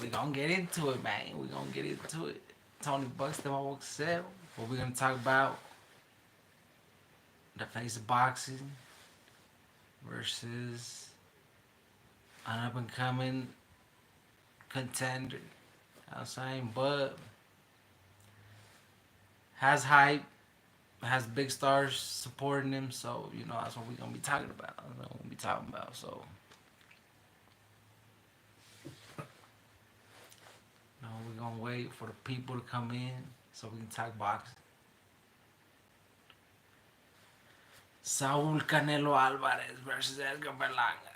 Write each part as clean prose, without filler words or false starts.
We gonna get into it, man. We gonna get into it. Tony Buxton, boxeo. What we gonna talk about? The face of boxing versus an up and coming contender. I'm saying, but has hype, has big stars supporting him. So that's what we gonna be talking about. That's what we're gonna be talking about. So we're gonna wait for the people to come in so we can talk boxing. Saul Canelo Alvarez versus Edgar Berlanga.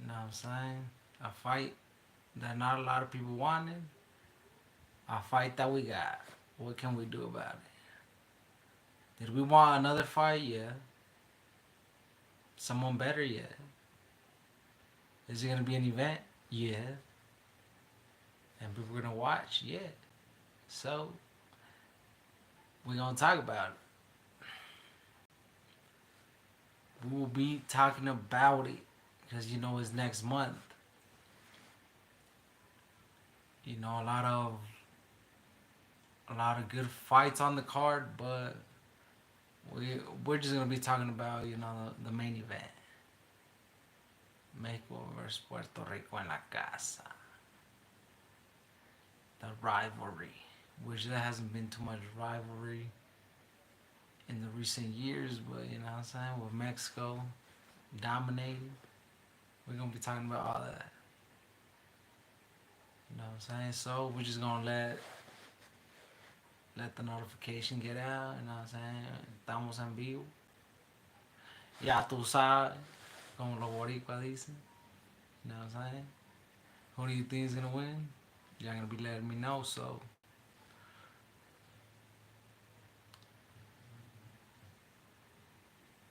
You know what I'm saying? A fight that not a lot of people wanted. A fight that we got. What can we do about it? Did we want another fight? Yeah. Someone better? Yeah. Is it gonna be an event? Yeah. And people are gonna watch? Yeah. So we're gonna talk about it. We will be talking about it because it's next month. A lot of good fights on the card, but we're just gonna be talking about the main event, Mexico versus Puerto Rico en la casa, the rivalry, which there hasn't been too much rivalry in the recent years, but you know what I'm saying, with Mexico dominating, we're gonna be talking about all that. You know what I'm saying? So we're just gonna let the notification get out. You know what I'm saying? Estamos en vivo. Ya tú sabes, como los boricuas dicen. You know what I'm saying? Who do you think is gonna win? Y'all gonna be letting me know. So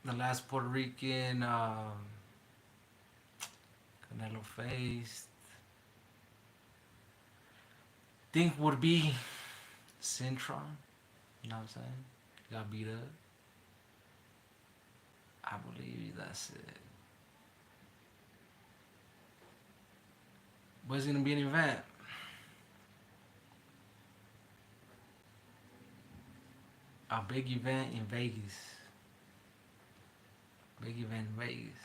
the last Puerto Rican Canelo faced, think would be Cintron. You know what I'm saying? Got beat up. I believe that's it. But it's gonna be an event. A big event in Vegas. Big event in Vegas.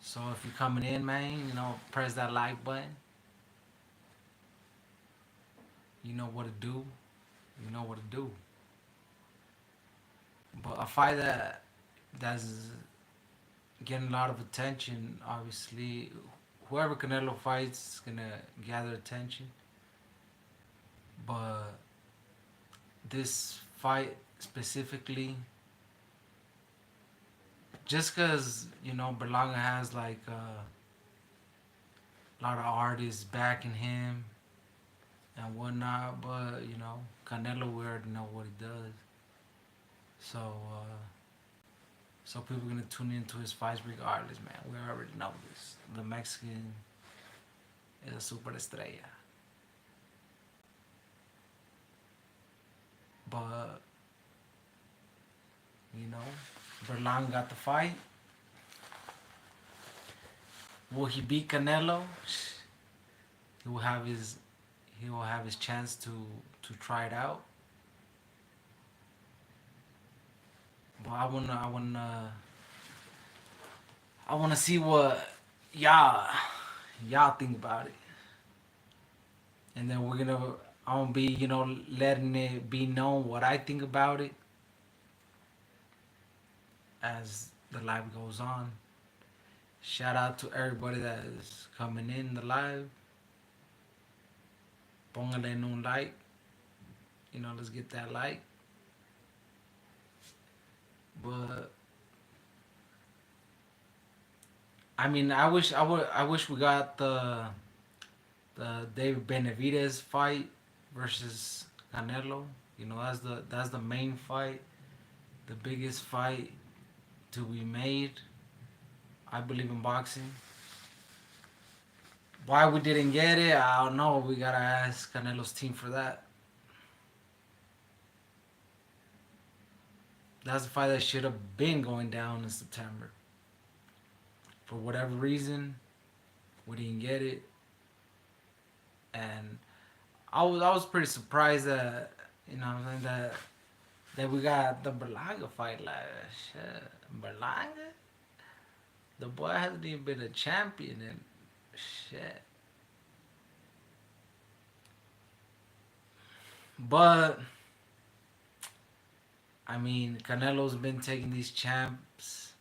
So if you're coming in, man, press that like button. You know what to do. You know what to do. But a fight that's getting a lot of attention, obviously, whoever Canelo fights is gonna gather attention. But this fight specifically, just because Berlanga has like a lot of artists backing him and whatnot, but Canelo, we already know what he does. So so people are gonna tune into his fights regardless, man. We already know this. The Mexican is a super estrella. But you know, Berlanga got the fight. Will he beat Canelo? He will have his chance to try it out. But I wanna see what y'all think about it, and then I'm gonna be letting it be known what I think about it as the live goes on. Shout out to everybody that is coming in the live. Póngale en un like. Let's get that like. But I mean, I wish we got the David Benavidez fight versus Canelo. That's the main fight, the biggest fight to be made. I believe in boxing. Why we didn't get it, I don't know. We gotta ask Canelo's team for that. That's a fight that should have been going down in September. for whatever reason, we didn't get it, and I was pretty surprised that what I'm saying that we got the Berlanga fight. Like shit, Berlanga, the boy hasn't even been a champion and shit. But I mean, Canelo's been taking these champs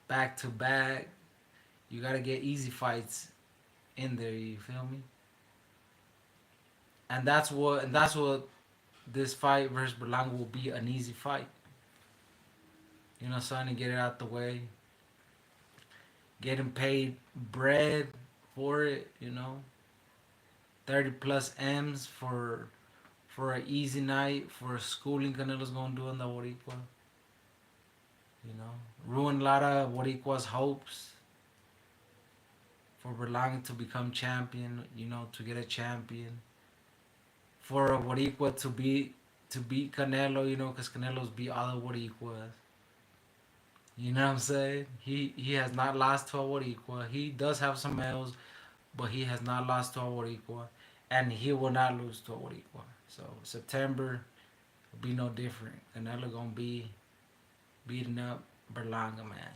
back to back. You gotta get easy fights in there. You feel me? And that's what this fight versus Berlanga will be, an easy fight. Son, to get it out the way, getting paid bread for it. 30 plus M's for an easy night for schooling Canelo's gonna do on the Boricua. Ruin a lot of Boricua's hopes for Berlanga to become champion. To get a champion, for Boricua to beat Canelo. Because Canelo's beat all the Boricuas. You know what I'm saying? He has not lost to a Boricua. He does have some L's, but he has not lost to a Boricua, and he will not lose to a Boricua. So September will be no different. Canelo gonna be beating up Berlanga, man.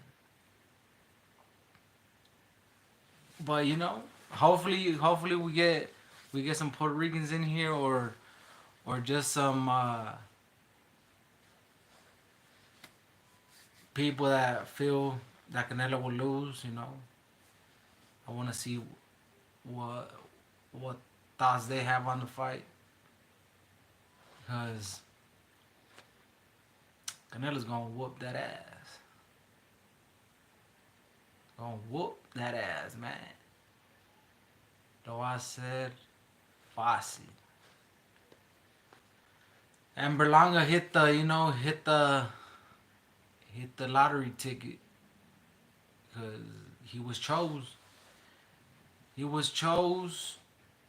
But hopefully we get some Puerto Ricans in here, or just some people that feel that Canelo will lose. I want to see what what thoughts they have on the fight, because Canelo's gonna whoop that ass. Gonna whoop that ass, man. Though I said Fossey. And Berlanga hit the lottery ticket, because he was chose. He was chose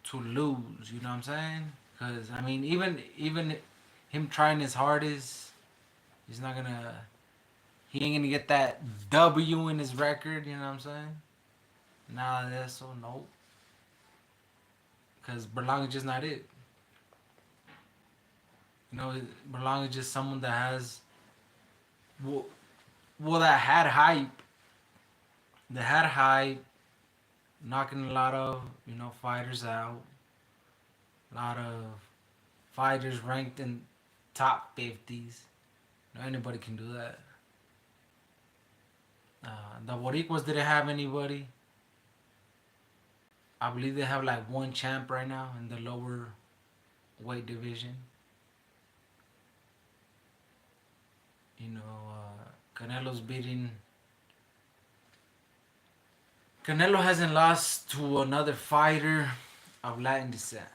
to lose. You know what I'm saying? Because I mean, even him trying his hardest, he's not gonna. He ain't gonna get that W in his record. You know what I'm saying? Nah, that's so nope. Because Berlanga's just not it. Berlanga's just someone that has, well, that had hype. That had hype, knocking a lot of fighters out. A lot of fighters ranked in top 50s. Anybody can do that. The Boricuas didn't have anybody. I believe they have like one champ right now in the lower weight division. Canelo's beating. Canelo hasn't lost to another fighter of Latin descent,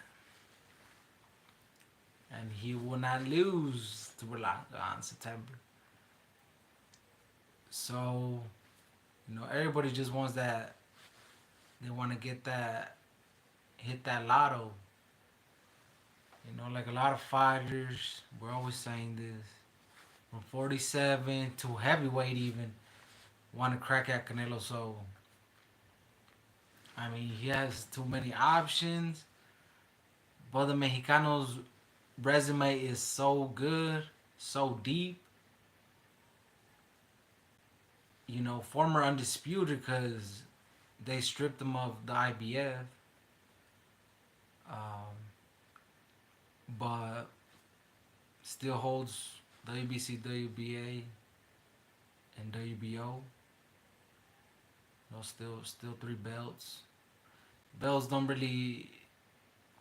and he will not lose to Berlanga in September. So, everybody just wants that. They want to get that, hit that lotto. Like a lot of fighters, we're always saying this. From 47 to heavyweight, even want to crack at Canelo. So, I mean, he has too many options. But the Mexicano's resume is so good, so deep. Former undisputed, because they stripped him of the IBF. But still holds WBC, WBA, and WBO. Still 3 belts. Belts don't really,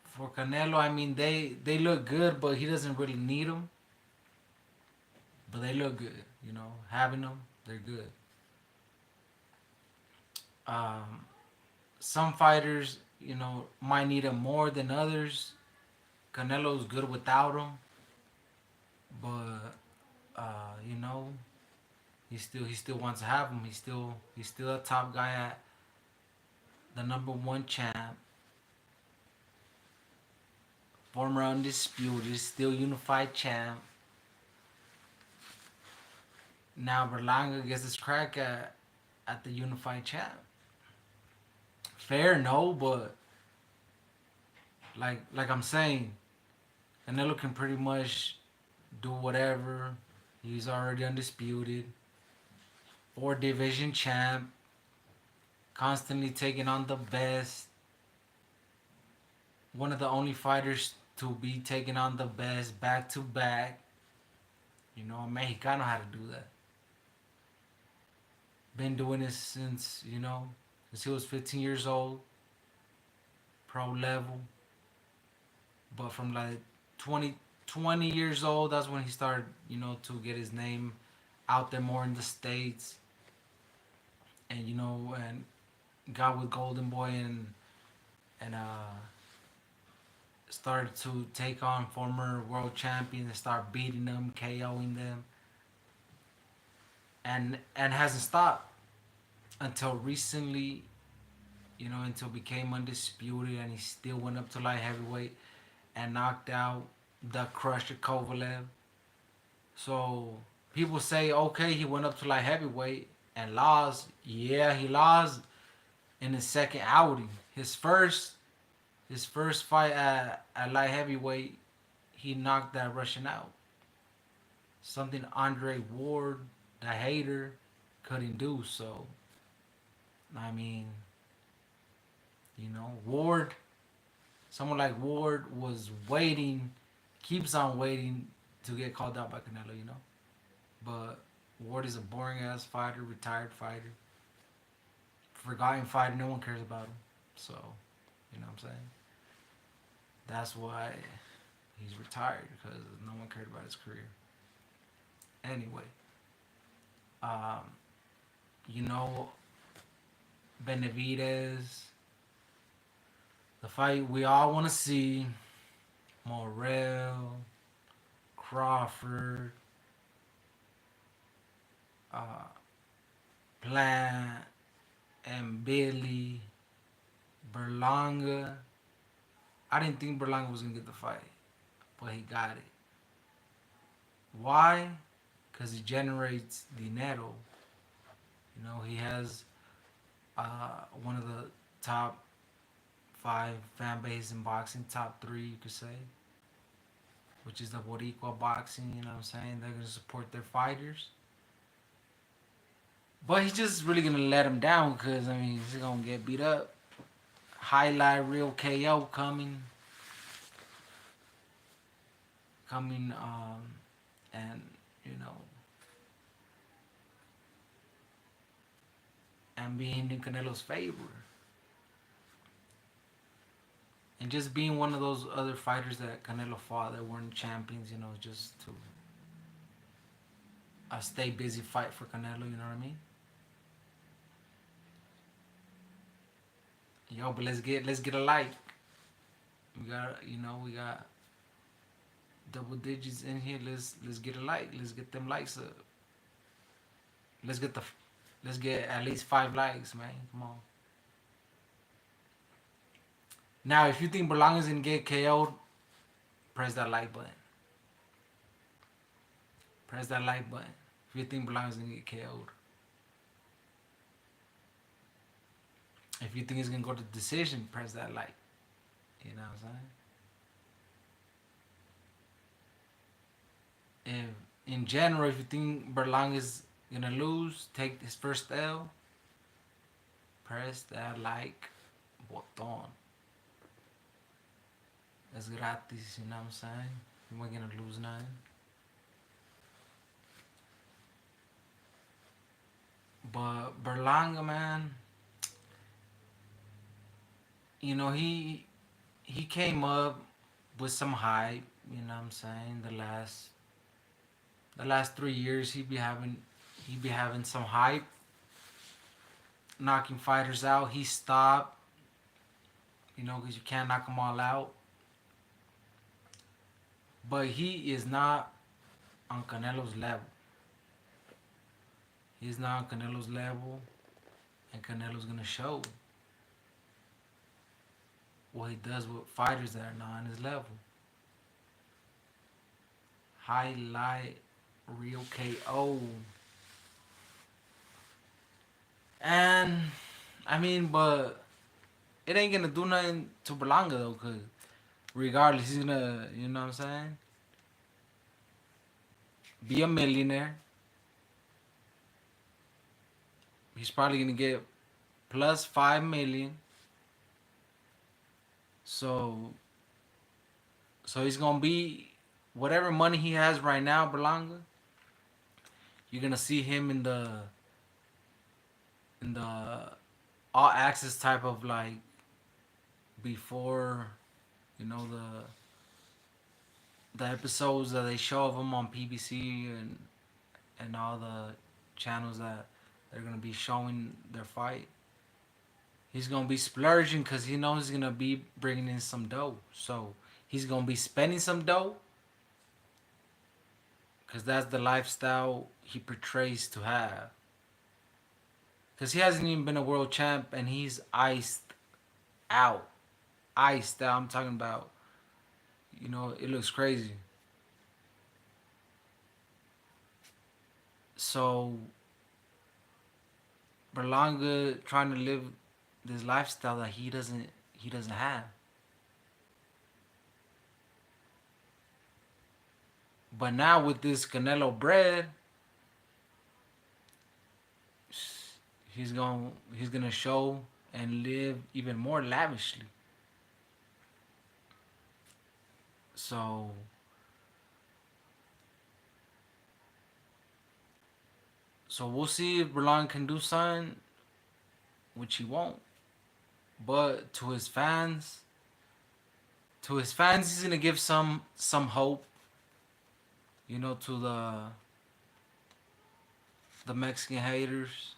for Canelo. I mean, they look good, but he doesn't really need them. But they look good. Having them, they're good. Some fighters, might need them more than others. Canelo's good without them, but he still wants to have them. He's still a top guy at the number 1 champ, former undisputed, still unified champ. Now Berlanga gets his crack at at the unified champ. Fair, no, but like I'm saying, Canelo can pretty much do whatever. He's already undisputed. Four division champ, constantly taking on the best. One of the only fighters to be taking on the best back to back. You know, Mexicano how to do that. Been doing this since, since he was 15 years old, pro level. But from like 20 years old, that's when he started, to get his name out there more in the States. And, and got with Golden Boy and started to take on former world champions and start beating them, KOing them. And hasn't stopped until recently, until became undisputed, and he still went up to light heavyweight and knocked out the Crusher Kovalev. So people say, okay, he went up to light heavyweight and lost. Yeah, he lost in his second outing. His first fight at light heavyweight, he knocked that Russian out. Something Andre Ward, the hater, couldn't do. So, I mean, Ward, someone like Ward was waiting, keeps on waiting to get called out by Canelo. But Ward is a boring ass fighter, retired fighter, forgotten fighter. No one cares about him. So, you know what I'm saying? That's why he's retired, because no one cared about his career. Anyway, um, you know, Benavidez, the fight we all want to see, Morrell, Crawford, uh, Plant, and Billy, Berlanga. I didn't think Berlanga was going to get the fight, but he got it. Why? Because he generates dinero. He has one of the top 5 fan base in boxing, top 3 you could say, which is the Boricua boxing. You know what I'm saying? They're gonna support their fighters, but he's just really gonna let him down, because he's gonna get beat up. Highlight real KO coming, and you know, and being in Canelo's favor. And just being one of those other fighters that Canelo fought that weren't champions, just to stay busy, fight for Canelo, you know what I mean? Yo, but let's get a like. We got double digits in here. Let's get a like. Let's get them likes up. Let's get the let's get at least 5 likes, man. Come on. Now, if you think Berlanga's gonna get KO'd, press that like button. Press that like button. If you think Berlanga's gonna get KO'd. If you think it's gonna go to decision, press that like. You know what I'm saying? If in general, if you think Berlanga's gonna lose, take his first L, press that like button. It's gratis, you know what I'm saying? You ain't gonna lose nothing. But Berlanga, man, he came up with some hype, you know what I'm saying? The last 3 years he be having some hype, knocking fighters out. He stopped, because you can't knock them all out. But he is not on Canelo's level. He's not on Canelo's level, and Canelo's gonna show what he does with fighters that are not on his level. Highlight real KO. And I mean, but it ain't gonna do nothing to Berlanga though, cause regardless, he's gonna, you know what I'm saying, be a millionaire. He's probably gonna get plus 5 million. So, so he's gonna be whatever money he has right now, Berlanga. You're gonna see him in the all access type of like before, you know, the episodes that they show of him on PBC and all the channels that they're gonna be showing their fight. He's gonna be splurging because he knows he's gonna be bringing in some dough. So he's gonna be spending some dough because that's the lifestyle he portrays to have. Because he hasn't even been a world champ and he's iced out. Iced out. I'm talking about, you know, it looks crazy. So Berlanga trying to live this lifestyle that he doesn't have. But now with this Canelo bread, he's gonna show and live even more lavishly. So so we'll see if Berlanga can do something, which he won't. But to his fans, he's gonna give some hope, you know, to the Mexican haters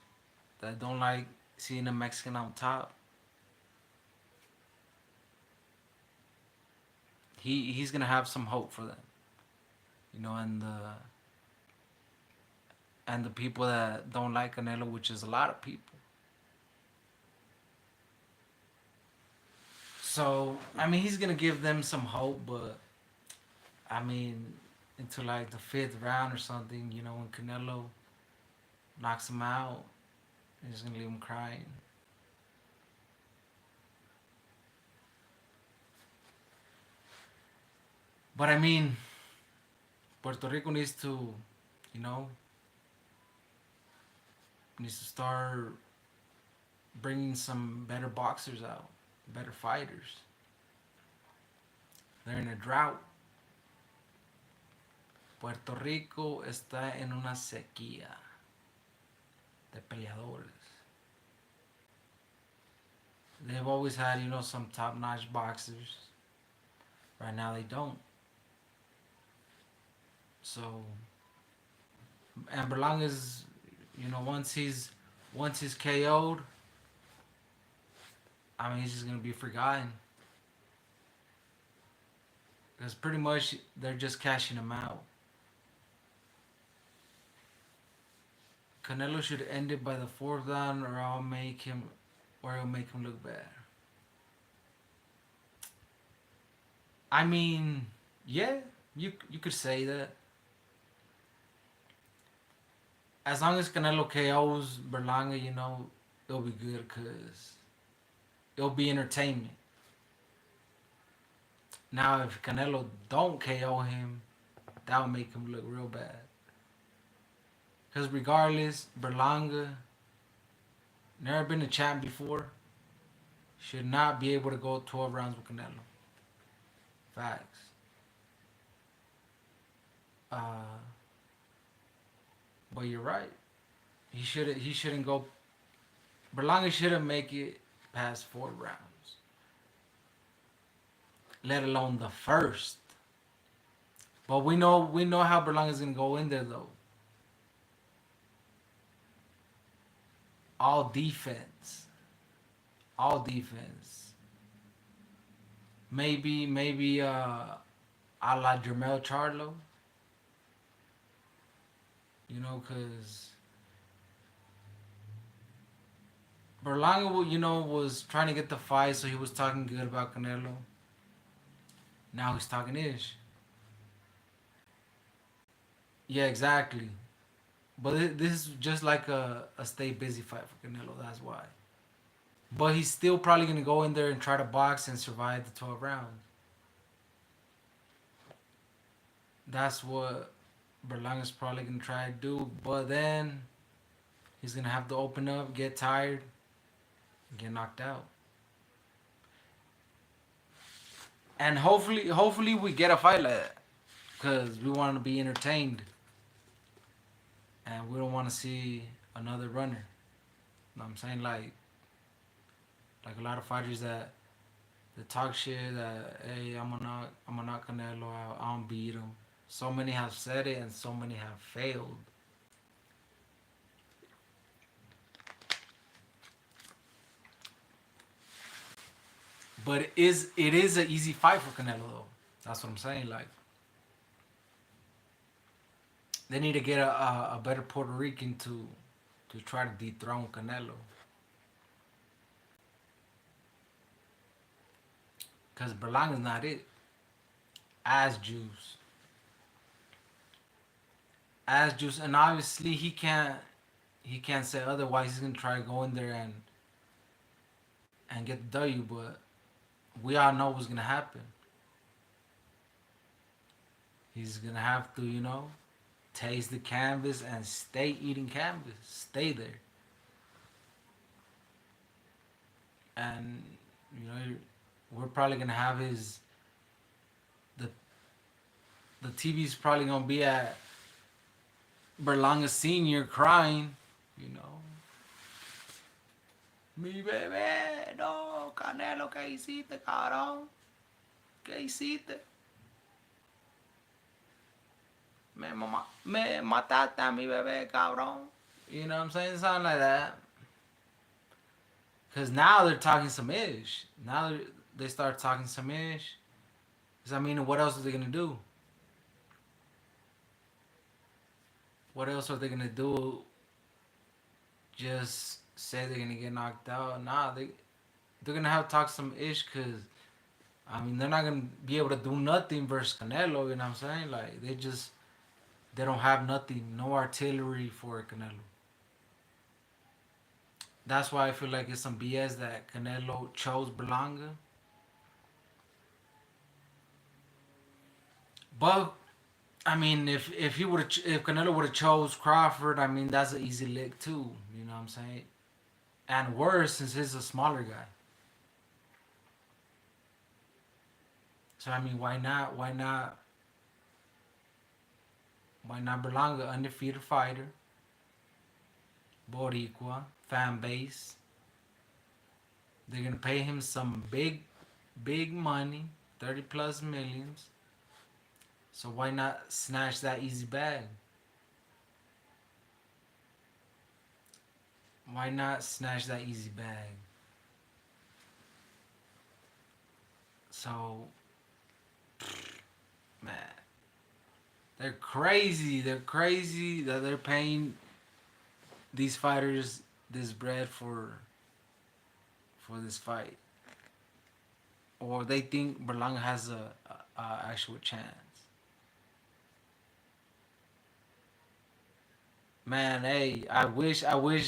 that don't like seeing a Mexican on top. He's gonna have some hope for them, you know, and the people that don't like Canelo, which is a lot of people. So I mean, he's gonna give them some hope, but I mean, into like the fifth round or something, you know, when Canelo knocks him out, he's gonna leave him crying. But I mean, Puerto Rico you know, needs to start bringing some better boxers out, better fighters. They're in a drought. Puerto Rico está en una sequía de peleadores. They've always had, you know, some top-notch boxers. Right now they don't. So, and Berlanga's, you know, once he's KO'd, I mean, he's just gonna be forgotten. Because pretty much they're just cashing him out. Canelo should end it by the fourth round, or I'll make him look bad. I mean, yeah, you could say that. As long as Canelo KOs Berlanga, you know, it'll be good because it'll be entertainment. Now, if Canelo don't KO him, that'll make him look real bad. Because regardless, Berlanga never been a champ before. Should not be able to go 12 rounds with Canelo. Facts. Uh, but you're right. He shouldn't go. Berlanga shouldn't make it past 4 rounds, let alone the first. But we know how Berlanga's gonna go in there though. All defense, all defense. Maybe a la Jermel Charlo, you know, cause Berlanga, you know, was trying to get the fight, so he was talking good about Canelo. Now he's talking ish. Yeah, exactly. But this is just like a stay busy fight for Canelo. That's why. But he's still probably gonna go in there and try to box and survive the 12 rounds. That's what Berlanga's probably gonna try to do. But then he's gonna have to open up, get tired, and get knocked out. And hopefully we get a fight like that, cause we want to be entertained, and we don't want to see another runner. You know what I'm saying? Like a lot of fighters that talk shit that hey I'm gonna knock Canelo out, I don't beat him. So many have said it and so many have failed. But it is an easy fight for Canelo though. That's what I'm saying. Like they need to get a better Puerto Rican to try to dethrone Canelo. Cause Berlanga's not it. As juice. As juice, and obviously he can't say otherwise. He's gonna try to go in there and get the W, but we all know what's gonna happen. He's gonna have to, taste the canvas and stay eating canvas. Stay there. And you know, we're probably gonna have the the TV's probably gonna be at Berlanga Senior crying, you know. Mi bebé, no, Canelo, ¿qué hiciste, cabrón? ¿Qué hiciste? Me mataste a mi bebé, cabrón. You know what I'm saying? Something like that. Because now they're talking some ish. Now they start talking some ish. Because, I mean, what else are they going to do? What else are they going to do? Just say they're going to get knocked out? Nah, they're going to have to talk some ish because, I mean, they're not going to be able to do nothing versus Canelo, you know what I'm saying? Like, they don't have nothing, no artillery for Canelo. That's why I feel like it's some BS that Canelo chose Berlanga. But I mean, if he would if Canelo would have chose Crawford, I mean that's an easy lick too. You know what I'm saying? And worse since he's a smaller guy. So I mean, why not? Why not? Why not Berlanga, undefeated fighter, Boricua, fan base. They're gonna pay him some big money, 30 plus millions. So why not snatch that easy bag? Why not snatch that easy bag? So, man, they're crazy. They're crazy that they're paying these fighters this bread for this fight, or they think Berlanga has a actual chance. Man, hey, I wish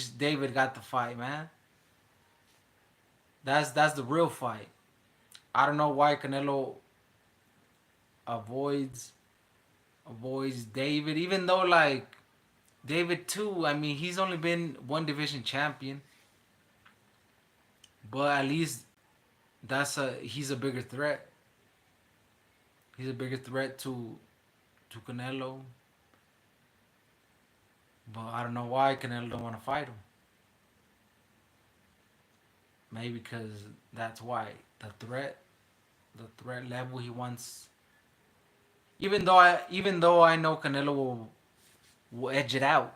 David got the fight, man. That's the real fight. I don't know why Canelo avoids avoids David, even though like David too. I mean, he's only been one division champion, but at least he's a bigger threat. He's a bigger threat to Canelo, but I don't know why Canelo don't want to fight him. Maybe because that's why the threat level he wants. Even though I know Canelo will edge it out,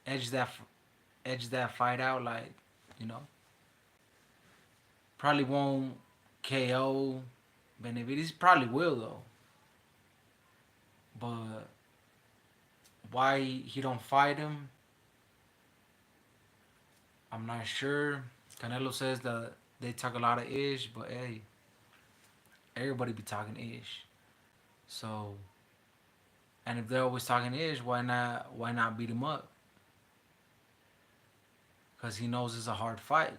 edge that edge that fight out like you know probably won't KO Benavides. Probably will though, but why he don't fight him, I'm not sure. Canelo says that they talk a lot of ish, but hey, everybody be talking ish. So And if they're always talking ish, why not beat him up? Because he knows it's a hard fight.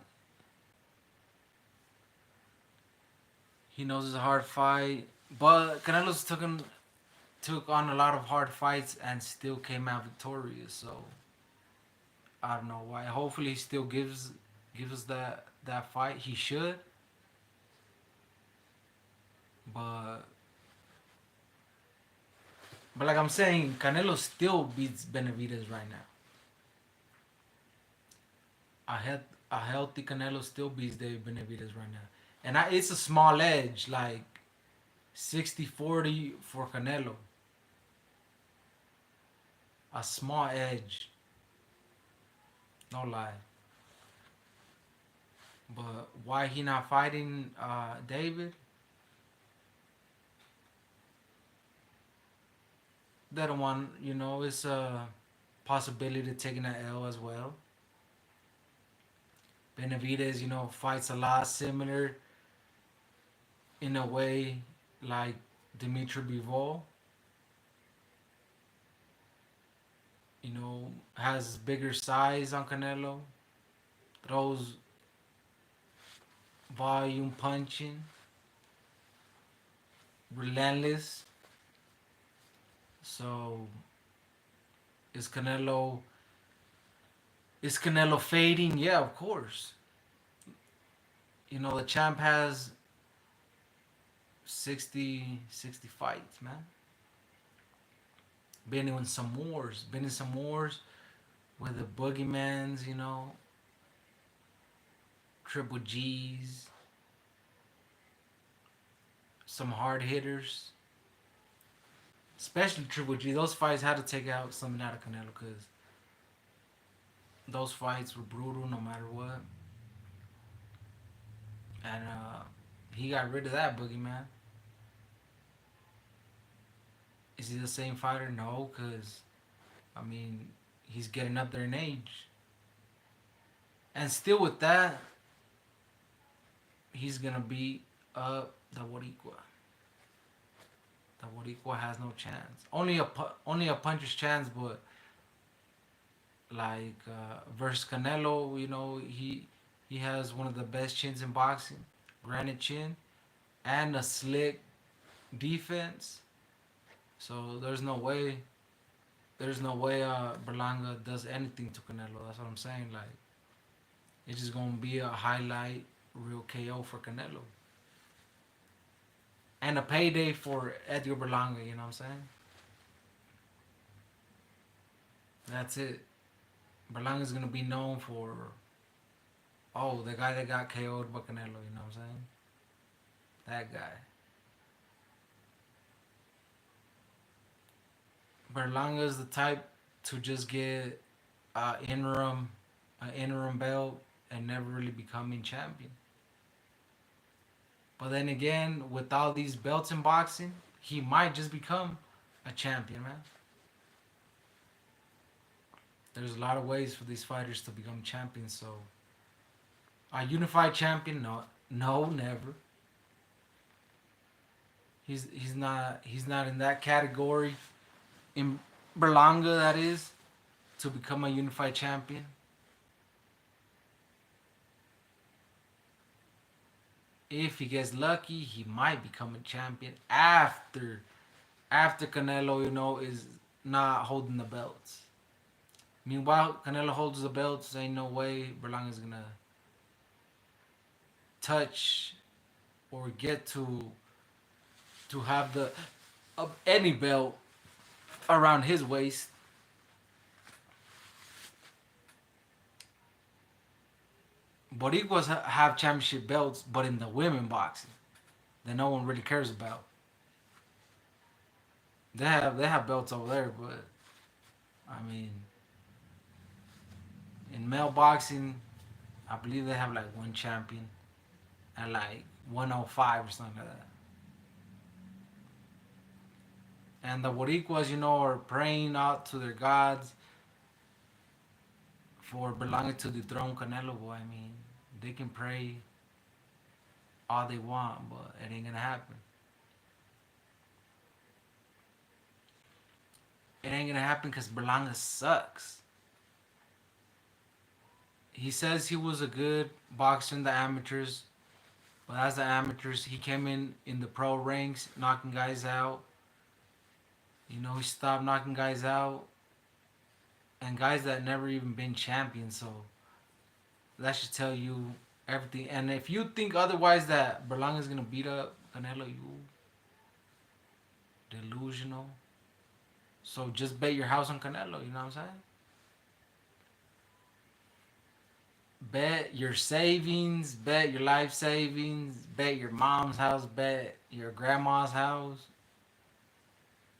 He knows it's a hard fight. But Canelo's took on a lot of hard fights and still came out victorious. So I don't know why. Hopefully he still gives us that fight. He should. But like I'm saying, Canelo still beats Benavidez right now. A healthy Canelo still beats David Benavidez right now. And it's a small edge, like 60-40 for Canelo. A small edge. No lie. But why he not fighting David? They don't want, it's a possibility of taking an L as well. Benavidez, fights a lot similar in a way like Dimitri Bivol. Has bigger size on Canelo, throws volume punching, relentless. So is Canelo fading? Yeah, of course. The champ has 60 fights, man. Been in some wars with the Boogeymans, Triple G's, some hard hitters, especially Triple G. Those fights had to take out something out of Canelo because those fights were brutal no matter what. And he got rid of that Boogeyman. Is he the same fighter? No, because, I mean, he's getting up there in age. And still with that, he's going to beat up the Boricua. The Boricua has no chance. Only a puncher's chance, but like versus Canelo, he has one of the best chins in boxing, granite chin, and a slick defense. So there's no way Berlanga does anything to Canelo. That's what I'm saying. Like it's just gonna be a highlight real KO for Canelo. And a payday for Edgar Berlanga, you know what I'm saying? That's it. Berlanga's gonna be known for the guy that got KO'd by Canelo, you know what I'm saying? That guy. Berlanga's the type to just get an interim belt and never really becoming champion. But then again, with all these belts in boxing, he might just become a champion, man. There's a lot of ways for these fighters to become champions. So, a unified champion, no, never. He's not in that category. In Berlanga, that is, to become a unified champion. If he gets lucky, he might become a champion after Canelo, is not holding the belts. Meanwhile, Canelo holds the belts. Ain't no way Berlanga's gonna touch or get to have the of any belt around his waist. Boricuas have championship belts, but in the women boxing, that no one really cares about. They have belts over there, but I mean, in male boxing, I believe they have like one champion at like 105 or something like that. And the Boricuas, are praying out to their gods for Berlanga to dethrone Canelo. Boy, I mean, they can pray all they want, but it ain't gonna happen. It ain't gonna happen because Berlanga sucks. He says he was a good boxer in the amateurs, but as the amateurs, he came in the pro ranks, knocking guys out. You know, he stopped knocking guys out, and guys that never even been champions. So that should tell you everything. And if you think otherwise that Berlanga's gonna beat up Canelo, you delusional. So just bet your house on Canelo. You know what I'm saying? Bet your savings, bet your life savings, bet your mom's house, bet your grandma's house,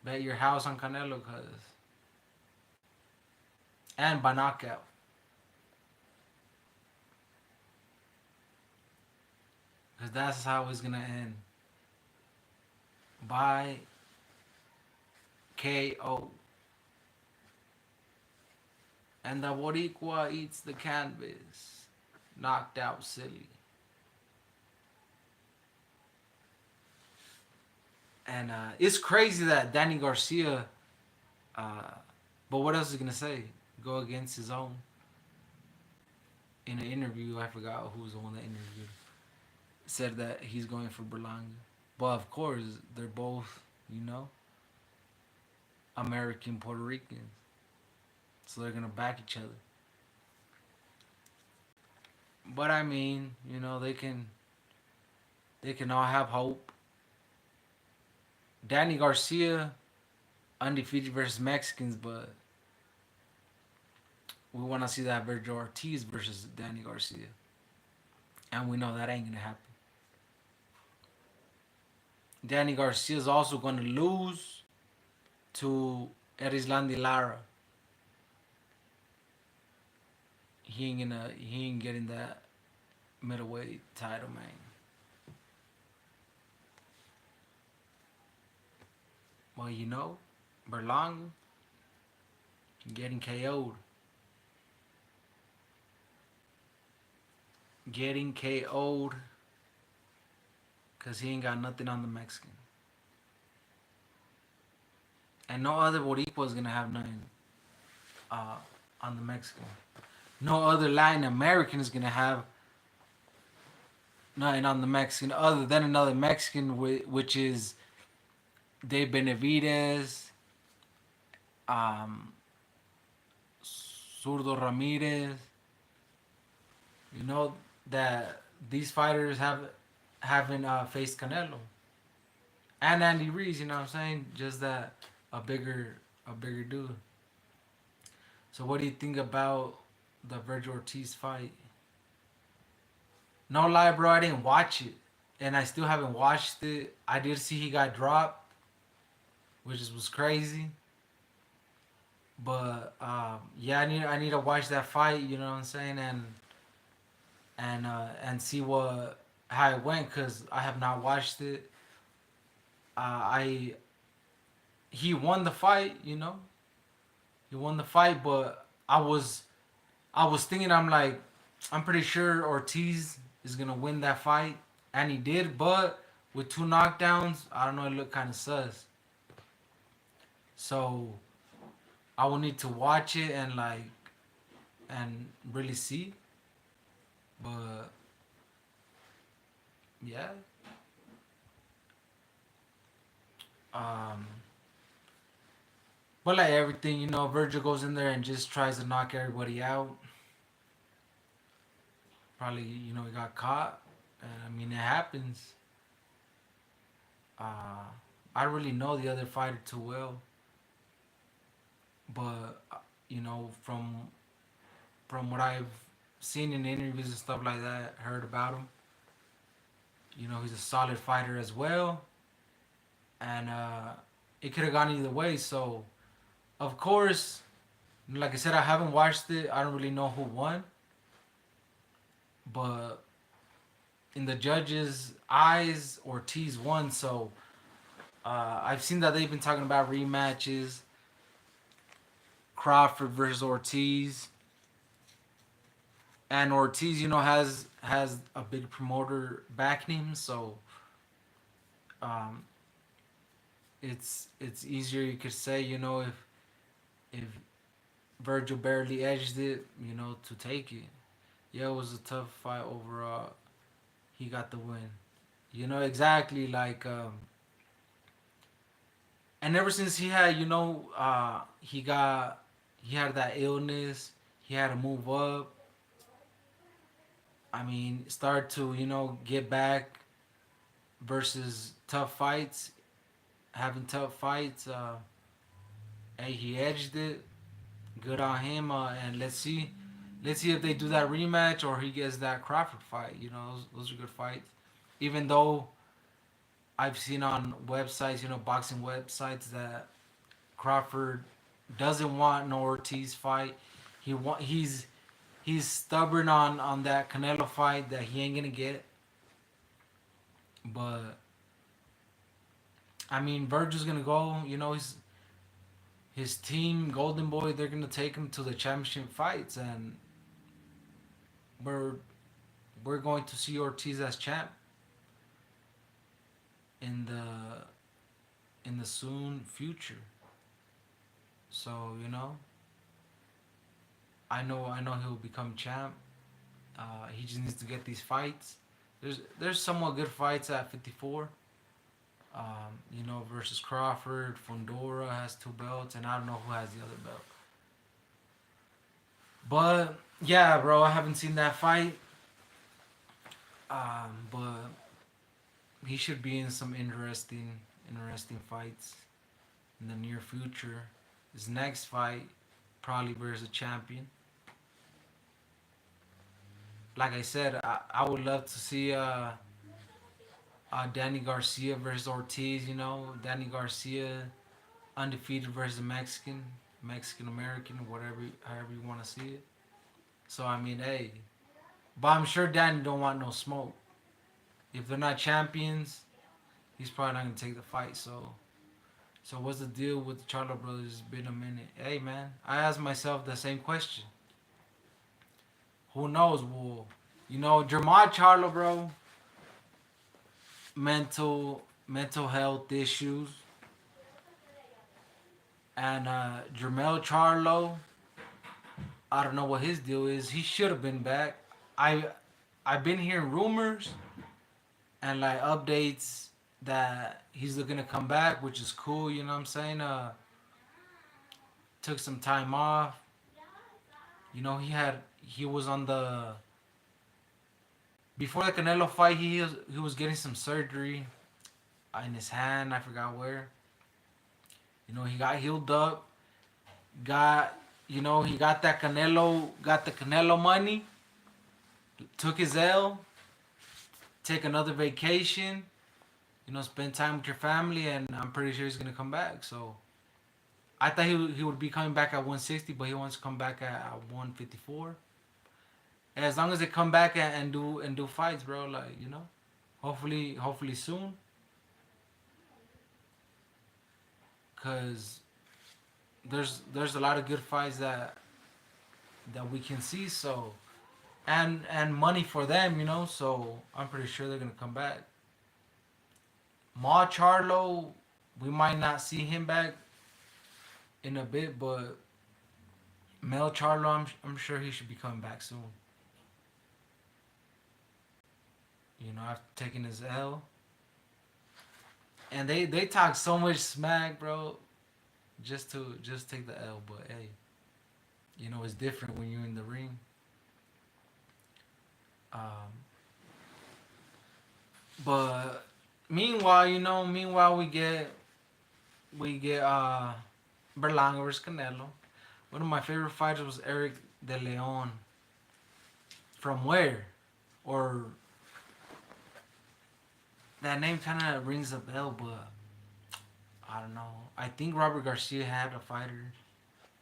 bet your house on Canelo, cause and by knockout, cause that's how it's gonna end, by KO. And the Boricua eats the canvas, knocked out silly. And it's crazy that Danny Garcia, uh, but what else is he gonna say? Go against his own. In an interview, I forgot who was the one that interviewed, said that he's going for Berlanga. But of course, they're both, you know, American Puerto Ricans, so they're gonna back each other. But I mean, you know, they can all have hope. Danny Garcia undefeated versus Mexicans, but we want to see that Virgil Ortiz versus Danny Garcia, and we know that ain't gonna happen. Danny Garcia is also gonna lose to Erislandi Lara. He ain't getting that middleweight title, man. Well, you know, Berlanga getting KO'd. Getting KO'd because he ain't got nothing on the Mexican. And no other Boricua is going to have nothing uh, on the Mexican. No other Latin American is going to have nothing on the Mexican other than another Mexican, which is De Benavides, um, Zurdo Ramirez. You know that these fighters haven't faced Canelo and Andy Reese. You know what I'm saying? Just that a bigger dude. So what do you think about the Virgil Ortiz fight? No lie, bro, I didn't watch it, and I still haven't watched it. I did see he got dropped, was crazy. But yeah, I need to watch that fight. You know what I'm saying? And see what how it went because I have not watched it. I He won the fight. You know, he won the fight, but I was thinking I'm like I'm pretty sure Ortiz is gonna win that fight, and he did. But with two knockdowns, I don't know. It looked kind of sus. So I will need to watch it and really see. But yeah, um, but like everything, Virgil goes in there and just tries to knock everybody out. Probably, he got caught. And I mean, it happens. Uh, I don't really know the other fighter too well, but from what I've seen in interviews and stuff like that, heard about him. He's a solid fighter as well, and it could have gone either way. So, of course, like I said, I haven't watched it. I don't really know who won, but in the judges' eyes, Ortiz won. So I've seen that they've been talking about rematches, Crawford versus Ortiz, and Ortiz, has a big promoter backing him. So um, it's easier, you could say, if if Virgil barely edged it, to take it. Yeah, it was a tough fight overall. He got the win. Exactly like, and ever since he had, he had that illness. He had to move up. I mean, start to get back versus tough fights, having tough fights. Hey, he edged it. Good on him. And let's see if they do that rematch or he gets that Crawford fight. Those are good fights. Even though I've seen on websites, boxing websites, that Crawford doesn't want no Ortiz fight. He's stubborn on that Canelo fight that he ain't gonna get. But I mean, Virgil's gonna go. His team, Golden Boy, they're gonna take him to the championship fights, and we're we're going to see Ortiz as champ in the soon future. So I know he'll become champ. He just needs to get these fights. There's somewhat good fights at 54. Versus Crawford. Fundora has 2 belts, and I don't know who has the other belt. But yeah, bro, I haven't seen that fight. But he should be in some interesting fights in the near future. His next fight, probably versus a champion. Like I said, I would love to see Danny Garcia versus Ortiz. Danny Garcia undefeated versus a Mexican American, whatever, however you want to see it. So I mean, hey, but I'm sure Danny don't want no smoke. If they're not champions, he's probably not gonna take the fight. So what's the deal with the Charlo brothers? It's been a minute. Hey man, I asked myself the same question. Who knows? Well, Jermall Charlo, bro, mental health issues, and Jermell Charlo, I don't know what his deal is. He should have been back. I I've been hearing rumors and like updates that he's looking to come back, which is cool. You know what I'm saying? Took some time off. He was on the before the Canelo fight. He was getting some surgery in his hand. I forgot where. He got healed up. Got he got the Canelo money. Took his L. Take another vacation. Spend time with your family, and I'm pretty sure he's gonna come back. So I thought he would be coming back at 160, but he wants to come back at 154. As long as they come back and do fights, bro, like hopefully soon, cause there's a lot of good fights that we can see. So and money for them, So I'm pretty sure they're gonna come back. Ma Charlo, we might not see him back in a bit, but Mel Charlo, I'm sure he should be coming back soon. After taking his L, and they talk so much smack, bro, just take the L. But hey, it's different when you're in the ring. Um, but meanwhile we get Berlanga versus Canelo. One of my favorite fighters was Eric De Leon. From where? Or that name kind of rings a bell, but I don't know. I think Robert Garcia had a fighter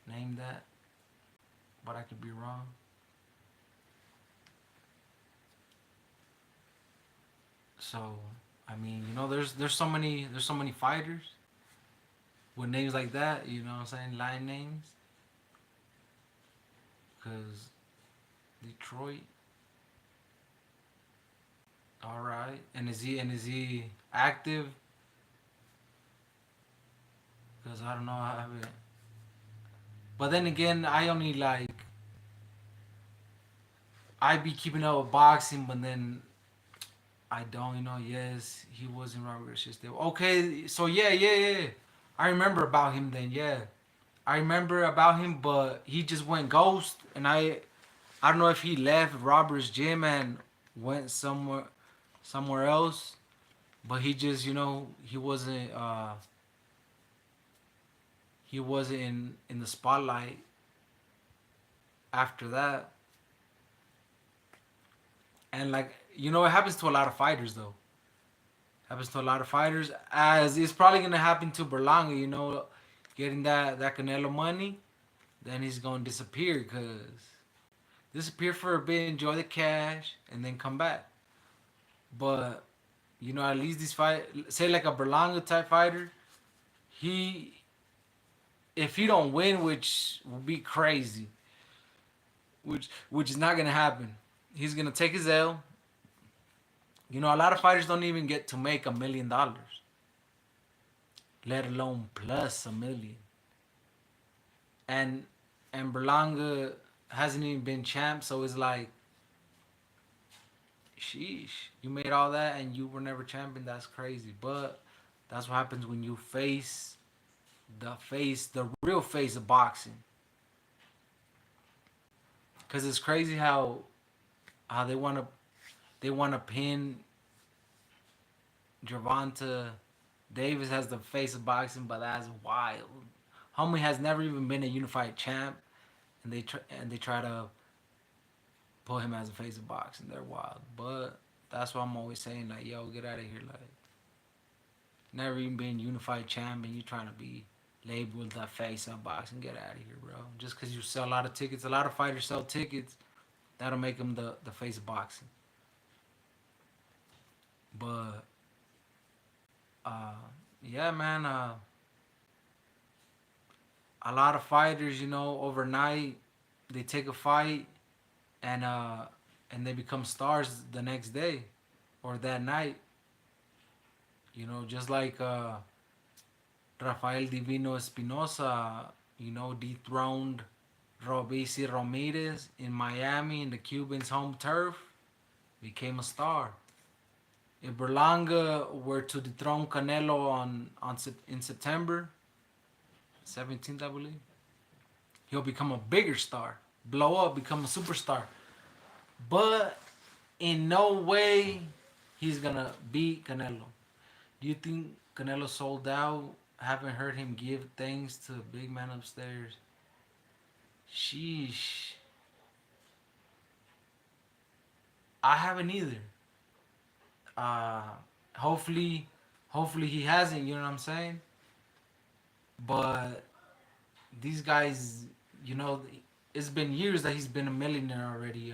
named that, but I could be wrong. So I mean, there's so many fighters with names like that. You know what I'm saying? Line names. Cause Detroit. All right. And is he active? Cause I don't know. I haven't. But then again, I be keeping up with boxing, but then I don't, yes, he was in Robert Garcia still. Okay, so yeah. I remember about him then, yeah. I remember about him, but he just went ghost, and I don't know if he left Robert's gym and went somewhere else, but he just, he wasn't in the spotlight after that. And like, it happens to a lot of fighters though. Happens to a lot of fighters, as it's probably gonna happen to Berlanga. Getting that Canelo money, then he's gonna disappear for a bit, enjoy the cash, and then come back. But at least this fight, say like a Berlanga type fighter, he if he don't win, which will be crazy, which is not gonna happen. He's gonna take his L. A lot of fighters don't even get to make $1 million, let alone plus 1 million. And Berlanga hasn't even been champ, so it's like, sheesh, you made all that and you were never champion. That's crazy. But that's what happens when you face the real face of boxing. Cause it's crazy how they wanna pin Gervonta Davis as the face of boxing, but that's wild. Homie has never even been a unified champ, and they try to put him as a face of boxing. They're wild, but that's why I'm always saying, like, yo, get out of here. Like, never even been unified champ, and you trying to be labeled the face of boxing. Get out of here, bro. Just because you sell a lot of tickets, a lot of fighters sell tickets. That'll make them the face of boxing. But uh, yeah, man. A lot of fighters, overnight they take a fight and they become stars the next day or that night. Just like Rafael Divino Espinosa, dethroned Robeisy Ramirez in Miami in the Cubans' home turf, became a star. If Berlanga were to dethrone Canelo in September 17th, I believe, he'll become a bigger star, blow up, become a superstar. But in no way he's gonna beat Canelo. Do you think Canelo sold out? Haven't heard him give thanks to the big man upstairs. Sheesh. I haven't either. Uh, hopefully, hopefully he hasn't. You know what I'm saying? But these guys, you know, it's been years that he's been a millionaire already.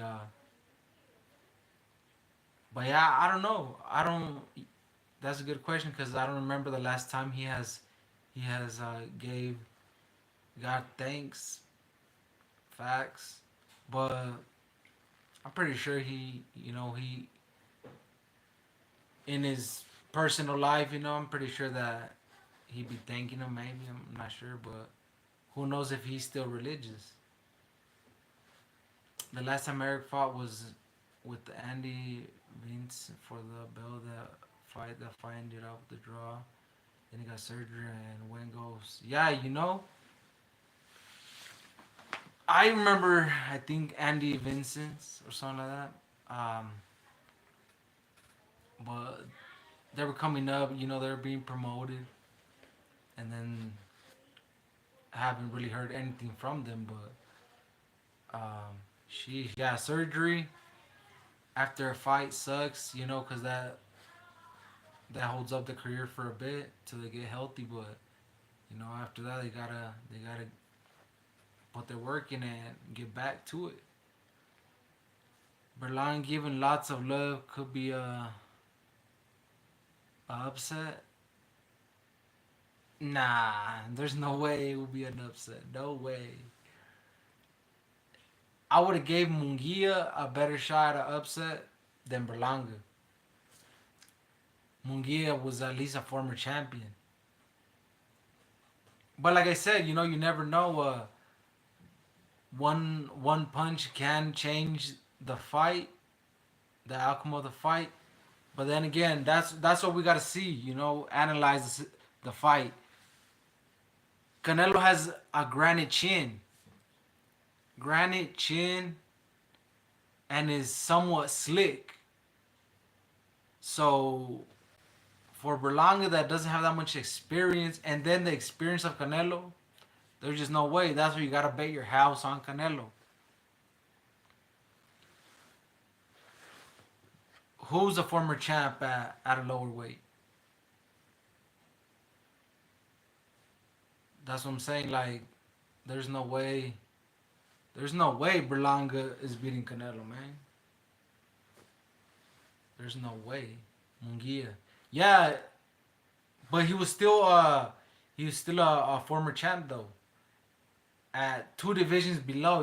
But yeah, I don't know. I don't. That's a good question because I don't remember the last time he has gave God thanks, facts. But I'm pretty sure he in his personal life, I'm pretty sure that he'd be thanking him. Maybe I'm not sure, but who knows if he's still religious? The last time Eric fought was with Andy Vince for the belt. That fight ended up with the draw. Then he got surgery and went ghost. Yeah, I remember. I think Andy Vincent or something like that. But they were coming up. They were being promoted, and then I haven't really heard anything from them. But yeah, surgery after a fight sucks. Because that holds up the career for a bit till they get healthy. But after that they gotta put their work in and get back to it. Berlanga giving lots of love could be a upset. Nah, there's no way it will be an upset. No way. I would have gave Munguia a better shot at upset than Berlanga. Munguia was at least a former champion. But like I said, you never know. one punch can change the fight, the outcome of the fight. But then again, that's what we gotta see. Analyze the fight. Canelo has a granite chin, and is somewhat slick. So for Berlanga that doesn't have that much experience, and then the experience of Canelo, there's just no way. That's where you gotta bet your house on Canelo. Who's a former champ at a lower weight? That's what I'm saying. Like, there's no way. There's no way Berlanga is beating Canelo, man. There's no way. Munguia. Yeah, but he was still a former champ though. At two divisions below,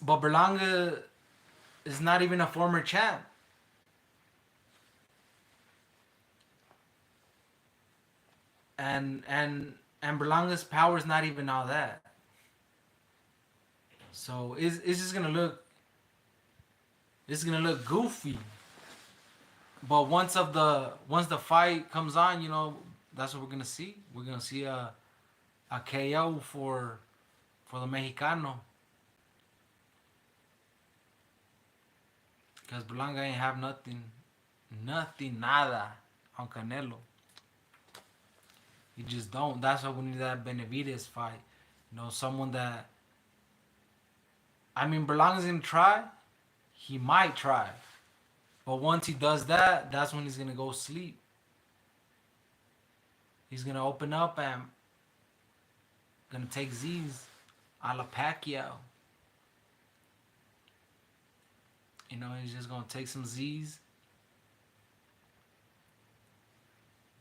But Berlanga is not even a former champ. And Berlanga's power is not even all that. So it's just gonna look goofy. But once the fight comes on, that's what we're gonna see. We're gonna see a KO for the Mexicano. Because Berlanga ain't have nothing, nada on Canelo. You just don't. That's why we need that Benavidez fight. Someone that. I mean, Berlanga's gonna try. He might try, but once he does that, that's when he's gonna go sleep. He's gonna open up and gonna take Z's, a la Pacquiao. He's just gonna take some Z's.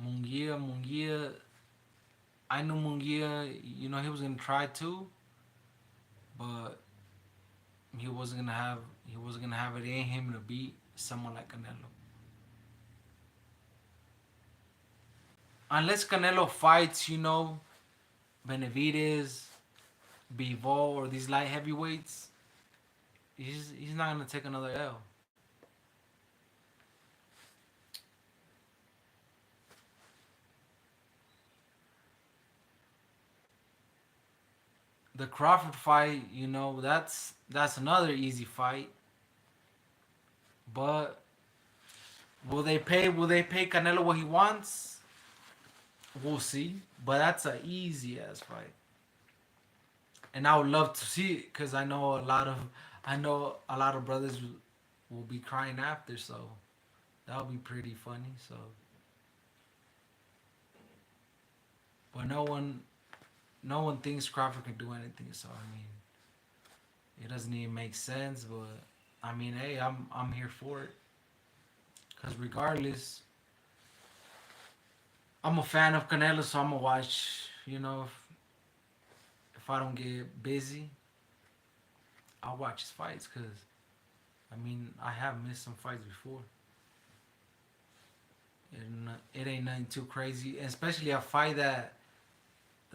Munguia. I knew Munguia. He was gonna try too, but he wasn't gonna have it in him to beat someone like Canelo. Unless Canelo fights, Benavidez, Bivol, or these light heavyweights, he's not gonna take another L. The Crawford fight, that's another easy fight. But will they pay Canelo what he wants? We'll see. But that's an easy ass fight. And I would love to see it because I know a lot of brothers will be crying after, so that would be pretty funny. So, but no one thinks Crawford can do anything. So I mean, it doesn't even make sense. But I mean, hey, I'm here for it. Cause regardless, I'm a fan of Canelo, so I'm gonna watch. If I don't get busy, I'll watch his fights. Cause I mean, I have missed some fights before. It ain't nothing too crazy, especially a fight that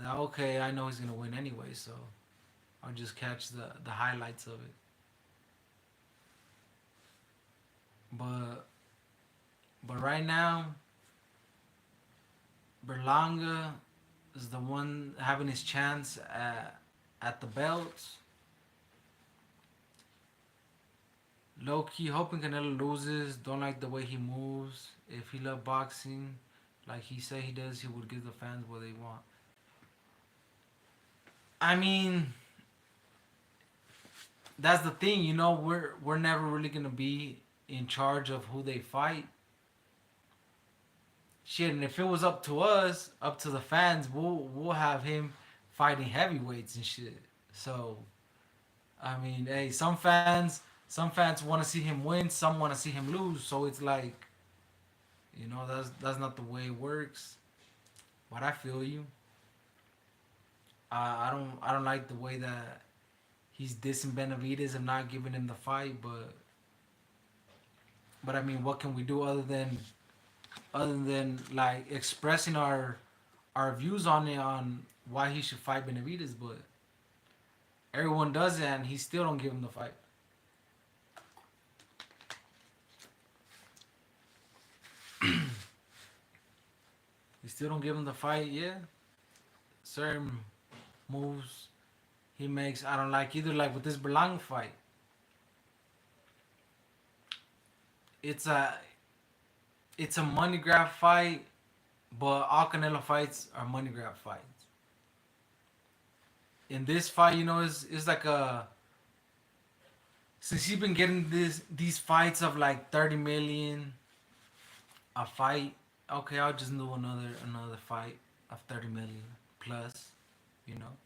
okay, I know he's gonna win anyway, so I'll just catch the highlights of it. But right now, Berlanga is the one having his chance at the belts. Low key hoping Canelo loses. Don't like the way he moves. If he loved boxing, like he said he does, he would give the fans what they want. I mean, that's the thing. We're never really gonna be in charge of who they fight. Shit, and if it was up to us, up to the fans, we'll have him fighting heavyweights and shit. So, I mean, hey, some fans want to see him win, some want to see him lose. So it's like, that's not the way it works. But I feel you. I don't like the way that he's dissing Benavidez and not giving him the fight. But I mean, what can we do other than like expressing our views on it on why he should fight Benavidez, but everyone does it, and he still don't give him the fight. He still don't give him the fight. Yeah, certain moves he makes I don't like either. Like with this Berlanga fight, it's a it's a money grab fight, but all Canelo fights are money grab fights. In this fight, it's like a since he's been getting these fights of like 30 million a fight. Okay, I'll just do another fight of 30 million plus, you know.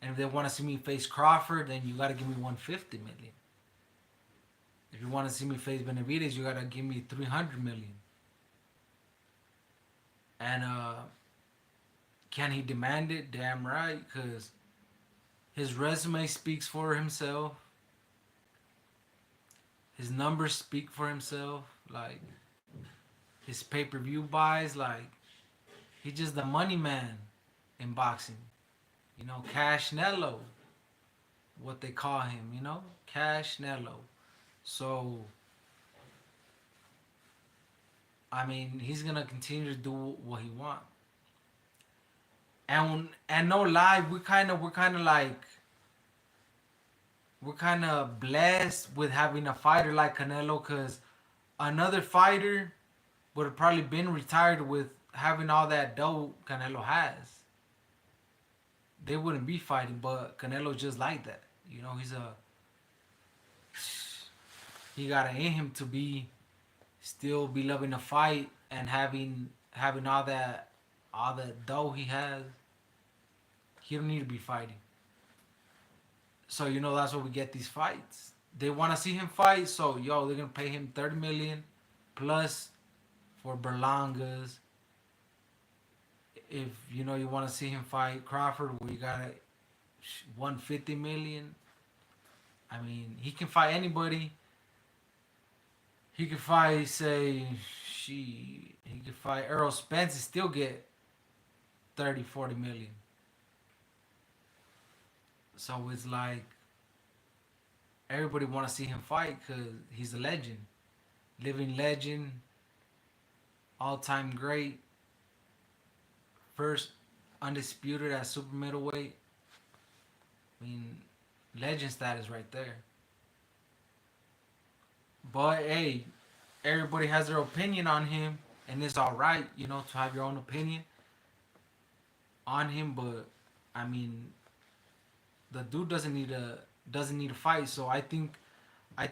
And if they want to see me face Crawford, then you gotta give me 150 million. If you want to see me face Benavidez, you gotta give me 300 million. And can he demand it? Damn right, cause his resume speaks for himself. His numbers speak for himself. Like his pay-per-view buys, like he's just the money man in boxing. Cash Nello, what they call him. Cash Nello. So I mean, he's gonna continue to do what he wants. And no lie, we're kind of blessed with having a fighter like Canelo, cause another fighter would have probably been retired with having all that dough Canelo has. They wouldn't be fighting, but Canelo just like that. He got it in him to be still be loving a fight and having all that dough he has. He don't need to be fighting. So that's why we get these fights. They want to see him fight, so they're gonna pay him 30 million plus for Berlangas. If you want to see him fight Crawford, where you got 150 million. I mean, he can fight anybody. He could fight, say, he could fight Errol Spence and still get 30, 40 million. So it's like everybody want to see him fight because he's a legend, living legend, all-time great, first undisputed at super middleweight. I mean, legend status right there. But hey, everybody has their opinion on him, and it's all right, to have your own opinion on him. But I mean, the dude doesn't need to fight. So I think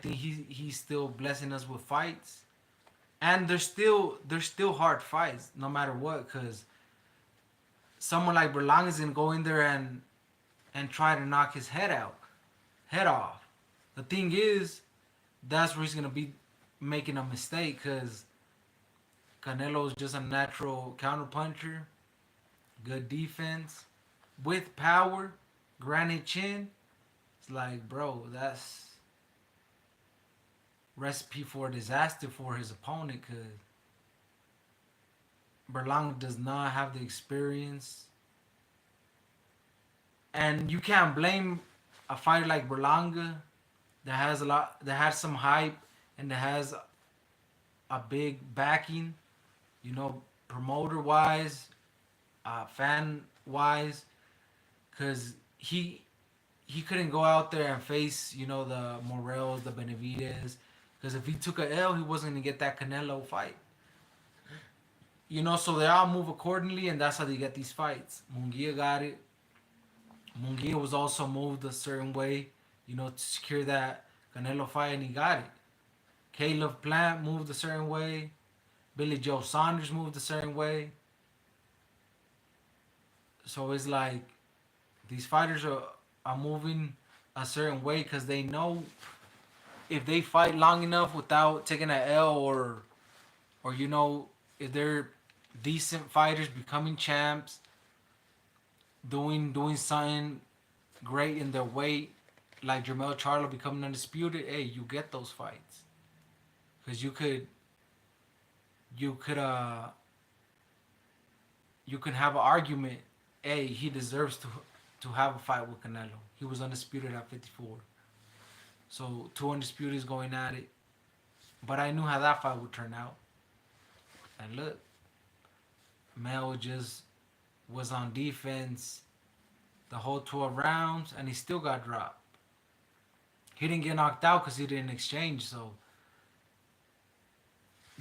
he's still blessing us with fights, and there's still hard fights no matter what, because someone like Berlanga is gonna go in there and try to knock his head off. The thing is, that's where he's gonna be making a mistake, because Canelo is just a natural counterpuncher, good defense, with power, granite chin. It's like, bro, that's recipe for disaster for his opponent, because Berlanga does not have the experience. And you can't blame a fighter like Berlanga that has some hype and that has a big backing, promoter wise, fan wise, because he couldn't go out there and face the Morels, the Benavidez, because if he took a L, he wasn't gonna get that Canelo fight. So they all move accordingly, and that's how they get these fights. Munguia got it. Munguia was also moved a certain way, to secure that Canelo fight, and he got it. Caleb Plant moved a certain way. Billy Joe Saunders moved a certain way. So it's like these fighters are moving a certain way because they know if they fight long enough without taking an L, or if they're decent fighters becoming champs, doing something great in their weight, like Jermell Charlo becoming undisputed, hey, you get those fights. Because you could you can have an argument. Hey, he deserves to have a fight with Canelo. He was undisputed at 54. So two undisputeds going at it. But I knew how that fight would turn out. And look, Mel just was on defense the whole 12 rounds, and he still got dropped. He didn't get knocked out because he didn't exchange. So,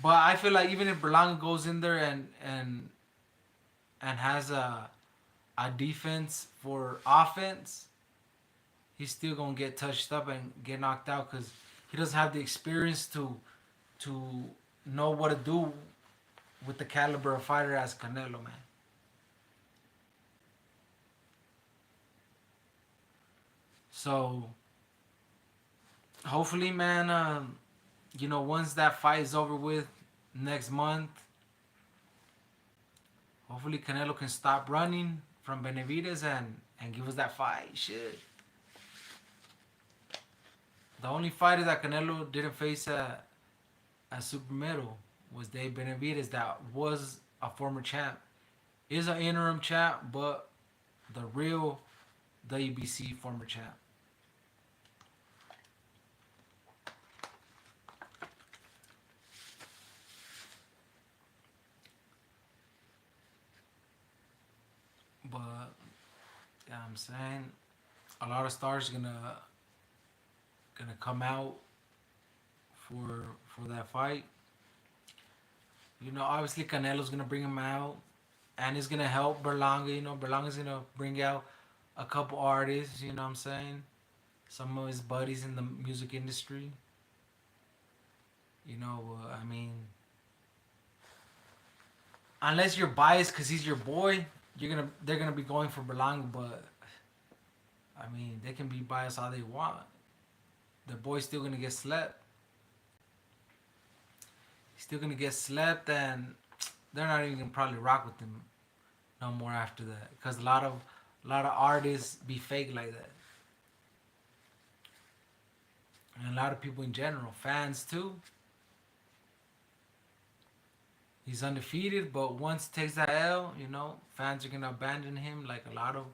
but I feel like even if Berlanga goes in there and has a defense for offense, he's still gonna get touched up and get knocked out because he doesn't have the experience to know what to do with the caliber of fighter as Canelo, man. So hopefully, man, once that fight is over with next month, hopefully Canelo can stop running from Benavidez and give us that fight. Shit. The only fighter that Canelo didn't face at super middle was Dave Benavidez, that was a former champ. Is an interim champ, but the real WBC former champ. But yeah, I'm saying a lot of stars gonna come out for that fight. Obviously Canelo's gonna bring him out, and it's gonna help Berlanga. Berlanga's gonna bring out a couple artists. You know what I'm saying? Some of his buddies in the music industry. I mean, unless you're biased because he's your boy, they're gonna be going for Berlanga. But I mean, they can be biased all they want. The boy's still gonna get slept. He's still gonna get slept, and they're not even gonna probably rock with him no more after that. Because a lot of artists be fake like that, and a lot of people in general, fans too. He's undefeated, but once he takes that L, fans are gonna abandon him like a lot of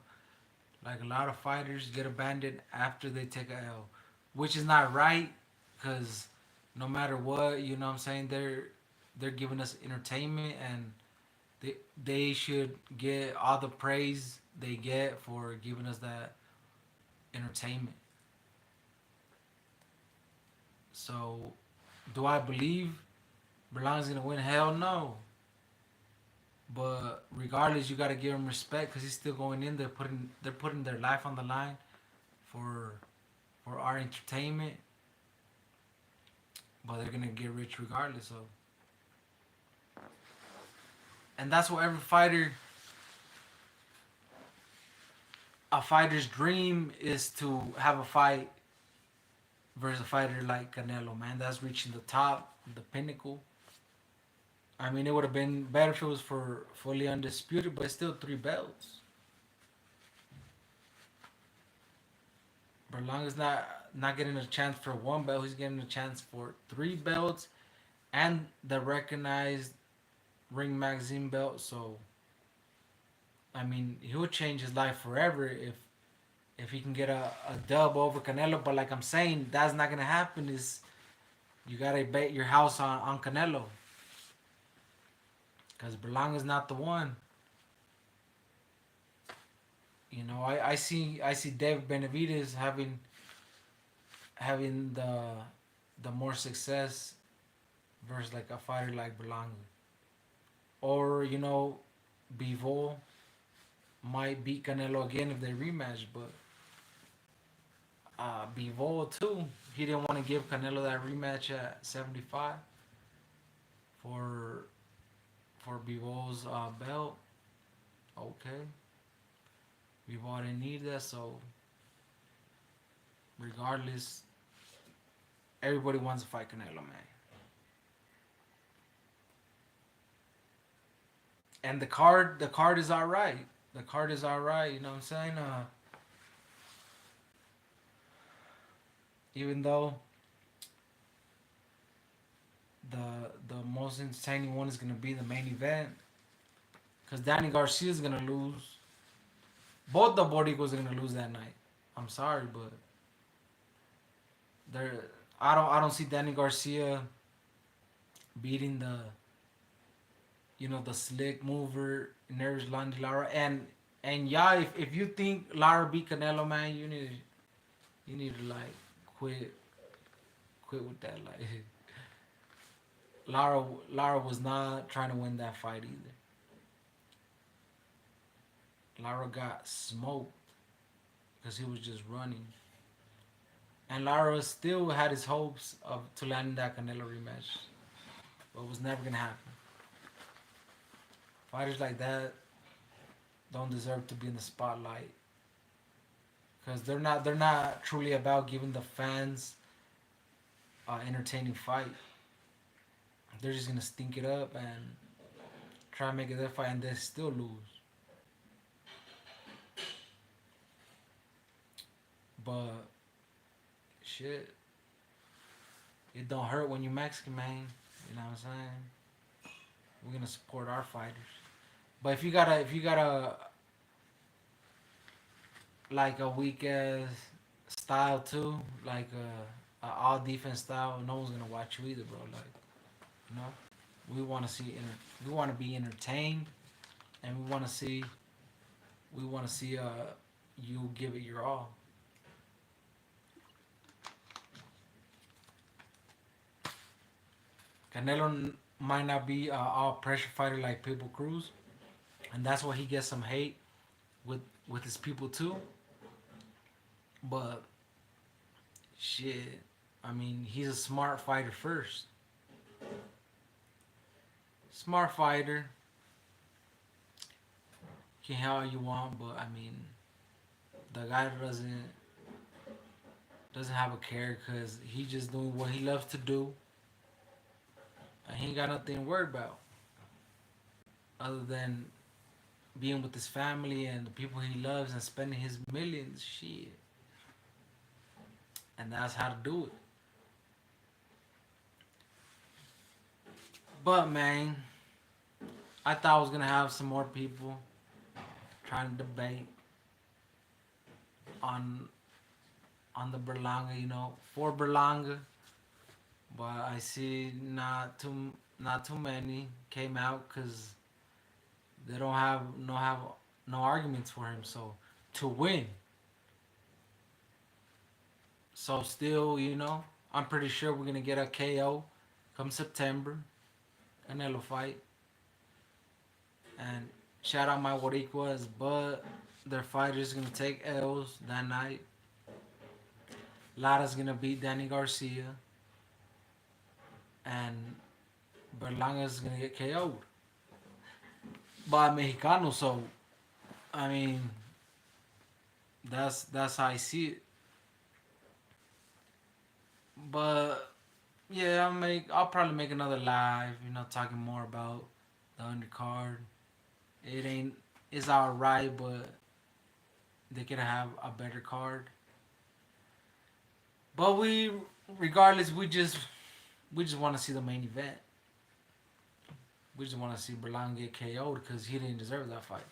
fighters get abandoned after they take a L, which is not right, because no matter what, you know what I'm saying, they're giving us entertainment, and they should get all the praise they get for giving us that entertainment. So, do I believe Berlanga's gonna win? Hell no. But regardless, you gotta give him respect because he's still going in there, they're putting their life on the line for for our entertainment. But they're gonna get rich regardless. So, and that's what every fighter's dream is, to have a fight versus a fighter like Canelo. Man, that's reaching the top, the pinnacle. I mean, it would have been better if it was for fully undisputed, but it's still three belts. Berlanga's not getting a chance for one belt. He's getting a chance for three belts and the recognized Ring Magazine belt. So, I mean, he would change his life forever if he can get a dub over Canelo. But like I'm saying, that's not gonna happen. Is you gotta bet your house on Canelo, because Berlanga's not the one. I see Dave Benavidez having the more success versus like a fighter like Berlanga, or Bivol might beat Canelo again if they rematch. But Bivol too, he didn't want to give Canelo that rematch at 75 for Bivol's belt. Okay, Bivol didn't need that, so regardless, everybody wants to fight Canelo, man. And the card is all right. The card is all right. You know what I'm saying? Even though the most entertaining one is gonna be the main event, Cause Danny Garcia's gonna lose. Both the Boricuas are gonna lose that night. I'm sorry, but they're. I don't see Danny Garcia beating the slick mover Neres Landy Lara. And yeah, if you think Lara beat Canelo, man, you need to like quit quit with that. Like Lara was not trying to win that fight either. Lara got smoked because he was just running. And Lara still had his hopes of to land that Canelo rematch, but it was never gonna happen. Fighters like that don't deserve to be in the spotlight because they're not truly about giving the fans entertaining fight. They're just gonna stink it up and try to make it their fight, and they still lose. But shit, it don't hurt when you Mexican, man. You know what I'm saying? We're gonna support our fighters. But if you got a like a weak ass style too, like a all defense style, no one's gonna watch you either, bro. Like, you know, we want to be entertained, and we want to see you give it your all. Canelo might not be all pressure fighter like Pitbull Cruz, and that's why he gets some hate with his people too. But shit, I mean, he's a smart fighter first. Smart fighter, can have all you want, but I mean, the guy doesn't have a care because he just doing what he loves to do, and he ain't got nothing to worry about other than being with his family and the people he loves and spending his millions. Shit, and that's how to do it. But man, I thought I was gonna have some more people trying to debate on on the Berlanga, for Berlanga, but I see not too many came out because they don't have no arguments for him. So to win, so still, I'm pretty sure we're gonna get a KO come September, Canelo fight, and shout out my Boricuas, but their fighters gonna take L's that night. Lara's gonna beat Danny Garcia, and Berlanga's gonna get KO'd by Mexicano. So I mean, that's how I see it. But yeah, I'll probably make another live. Talking more about the undercard. It ain't it's alright, but they could have a better card. But regardless, we just want to see the main event. We just want to see Berlanga get KO'd because he didn't deserve that fight.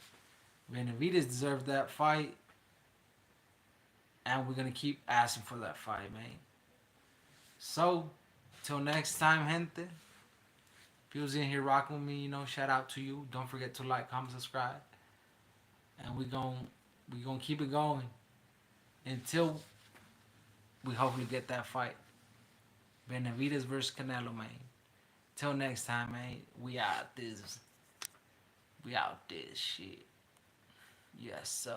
Benavides deserved that fight, and we're gonna keep asking for that fight, man. So, till next time, gente. If you was in here rocking with me, shout out to you. Don't forget to like, comment, subscribe, and we gonna keep it going until we hopefully get that fight. Benavides versus Canelo, man. Till next time, man. We out this shit. Yes, sir.